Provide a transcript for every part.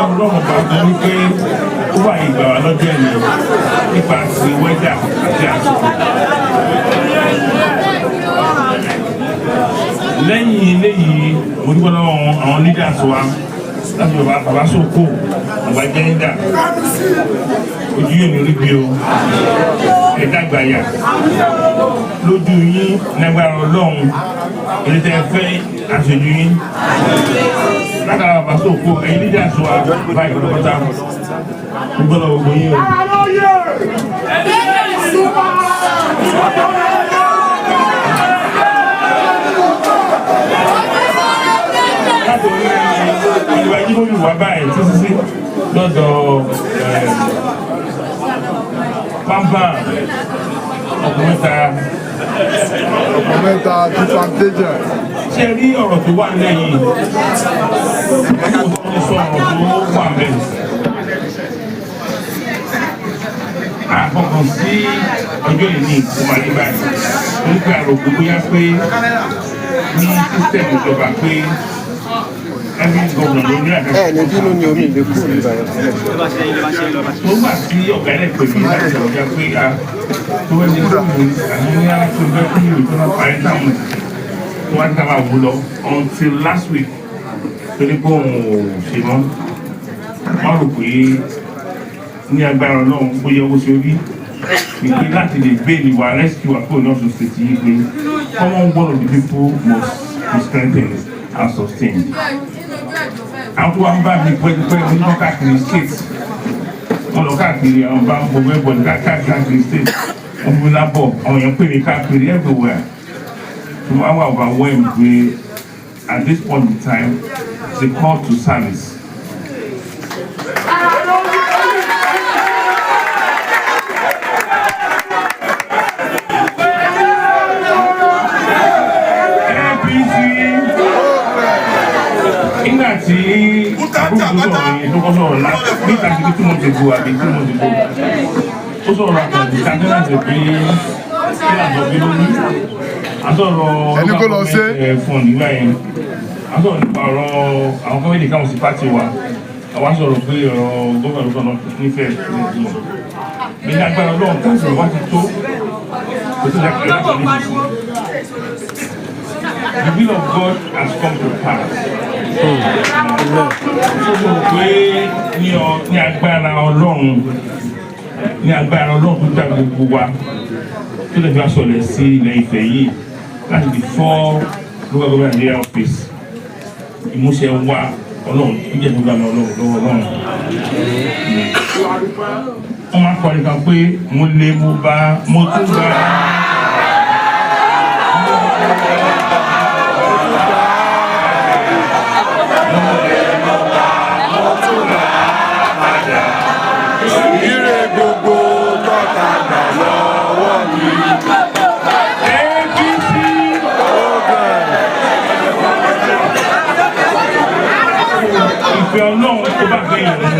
ọlọ́run bá tó ní pé ó wà ìgbà wa lọ́jọ́ ẹ̀yìn nípa ti wẹ́dà àti àsìkò. Lẹ́yìn eléyìí mo dúpẹ́ lọ́wọ́ àwọn leaders wa láti bàbá sóko bàbá jẹ́ńdà ojú yóò ní orí bí o ẹ̀dàgbàyà lójú yín lágbára ọlọ́run èyí tẹ́ fẹ́ àṣejù yín látara bàbá sóko ẹ̀yin leaders wa báyìí lọ́pọ̀tà gbogbo lọ́wọ́ gbogbo yín o. Ìwà yìí ló wà báyìí títí lọ́dọ̀ pampa ọkùnrin mẹ́ta tó fantasia. Ṣé rí ọ̀rọ̀ tó wà lẹ́yìn ó sọ ọ̀rọ̀ tó wà lẹ́yìn. Àkọ́kọ́ sí ọjọ́ ìní ìkùnmọ̀lẹ́ báyìí nípa àròkù bóyá pé ní sísẹ̀mù ìjọba pé ẹbí gómìnà ló ní àgbẹ̀. Ní bínú ni omi ìlú kúrò nígbà yẹn. Tó gbà sí ọ̀gá ẹ̀ pè mí láti ọ̀gá pé a tó wẹ́ ní gómìnà àwọn ní aláṣọ ìgbẹ́ fún ìlú tó náà parí táwọn tó wá dábà wú lọ until last week torí pé òun ò ṣe mọ́. Wọ́n rò pé ní agbára Ọlọ́run bóyá owó ṣe rí ìpè láti lè gbé ìwà rescue àpò ìnáṣọ state yìí pé common one of the people must be strengthened and sustained. Àwọn tó wá ń bá mi pẹ́ẹ́pẹ́ ní wọ́n káàkiri state wọ́n lọ káàkiri àwọn bá ń gbogbo ẹ̀bọ̀ ní káàkiri state wọ́n fi lábọ̀ àwọn èèyàn pè mí káàkiri everywhere. So wọ́n wá overwhelmed pé at this point in time it's a call to service. Nígbà tí àbúrò yìí tó kọ́ sọ̀rọ̀ láti níta tí tí mo ti bu àbí tí mo ti bu ó sọ̀rọ̀ àtàdé tàbí láti pé kí àjọ bí lórí àsọ̀rọ̀ fún nígbà yẹn àsọ̀rọ̀ nípa ọ̀rọ̀ àwọn kọ́mẹ́dì káwọn sí pàtì wa àwọn sọ̀rọ̀ pé ọ̀rọ̀ gómìnà ló kọ́nà nífẹ̀ẹ́ ìlú bí ní agbára ọlọ́run káàkiri wá ti tó kò tó láti láti ní ìsìn. The will of God has come to pass. Ó pé ní agbára ọlọ́run tó dá gbogbo wa tó lè fi aṣọlẹ̀ sí ilẹ̀ Ifẹ̀ yìí láti di fọ́ local government area office ìmúṣẹ wa ọlọ́run ìjẹ́ tó gbàgbọ́ ọlọ́run lọ́wọ́ ọlọ́run. Wọ́n máa kọ́ nìkan pé mo lè mo bá mo tún gbà. Ìfẹ́ ọlọ́run tó bá gbé ìrìn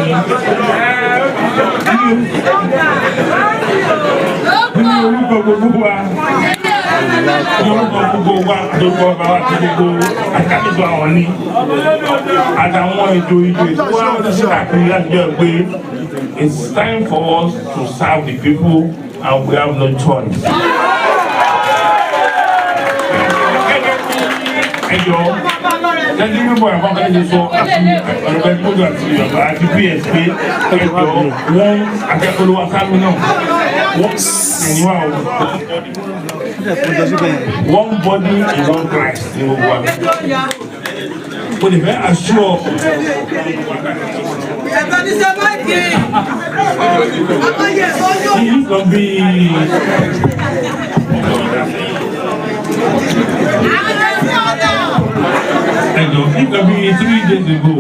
ní orúkọ gbogbo wa àdókò ọba wa ti gbogbo àkàtúntò àwọn ní àtàwọn ètò wa sí káàkiri láti jẹ́ pé it's time for us to serve the people and we have no choice. Ẹjọ́ lẹ́yìn mímọ́ ẹ̀kọ́ kan ṣe sọ àti ọ̀rọ̀bẹ gbọ́dọ̀ àti ìjọba àti PSP ẹjọ́ wọ́n akẹ́kọ̀ọ́ wa sábẹ́ náà wọ́n ẹ̀yìn wa one body in one Christ ní gbogbo wa. Mo lè fẹ́ aṣọ yìí kan bí nígbà bí 3 days ago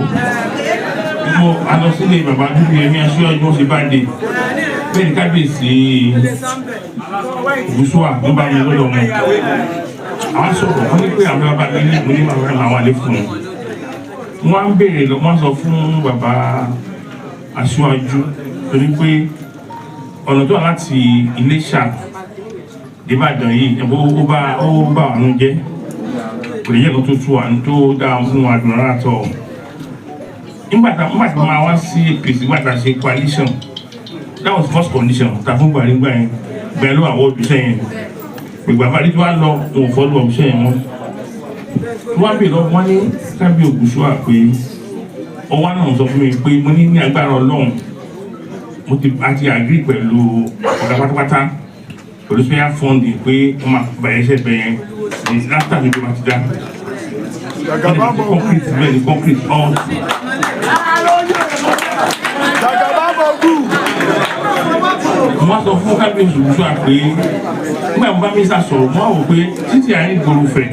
mo alọ́sílẹ̀ bàbá bíbí ẹ̀mí aṣíwájú wọn ṣe bá dé bẹ́ẹ̀ ni kábíyèsí Gúúsùà ló bá mi lọ́dọ̀ wọn àwọn sọ̀rọ̀ wọ́n ní pé àwọn bàbá mi ní ìpínlẹ̀ màá làwọn alẹ́ fún un wọ́n á ń béèrè lọ wọ́n sọ fún bàbá aṣíwájú torí pé ọ̀nà tó wà láti Iléṣà Ìbàdàn yìí ó bá ọ̀nà jẹ́ kò lè yẹ kó tó tú wa tó dáa fún wa dùn rárá tọ̀ nígbà tí máa wá sí APC nígbà tá a ṣe coalition that was first condition ta fún Buhari gbà yẹn bẹ́ẹ̀ ló àwọn òbíṣẹ́ yẹn ìgbà Buhari tí wàá lọ òun ò fọ́lù òbíṣẹ́ yẹn mọ́ tí wọ́n á bè lọ wọ́n ní kábí Ògúnṣúà pé ọwọ́ náà sọ fún mi pé mo ní agbára Ọlọ́run mo ti àti agree pẹ̀lú ọ̀gá pátápátá pẹ̀lú special funding pé wọ́n máa bàyẹ̀ iṣẹ́ bẹ̀yẹn ní láfíà mi tó máa ti dá concrete bẹ́ẹ̀ ni concrete all. Mo sọ fún kábíyèsí Ògúnṣúà pé nígbà mo bá mi sá sọ̀rọ̀ mo á wò pé títí àárín ìgboro fẹ̀.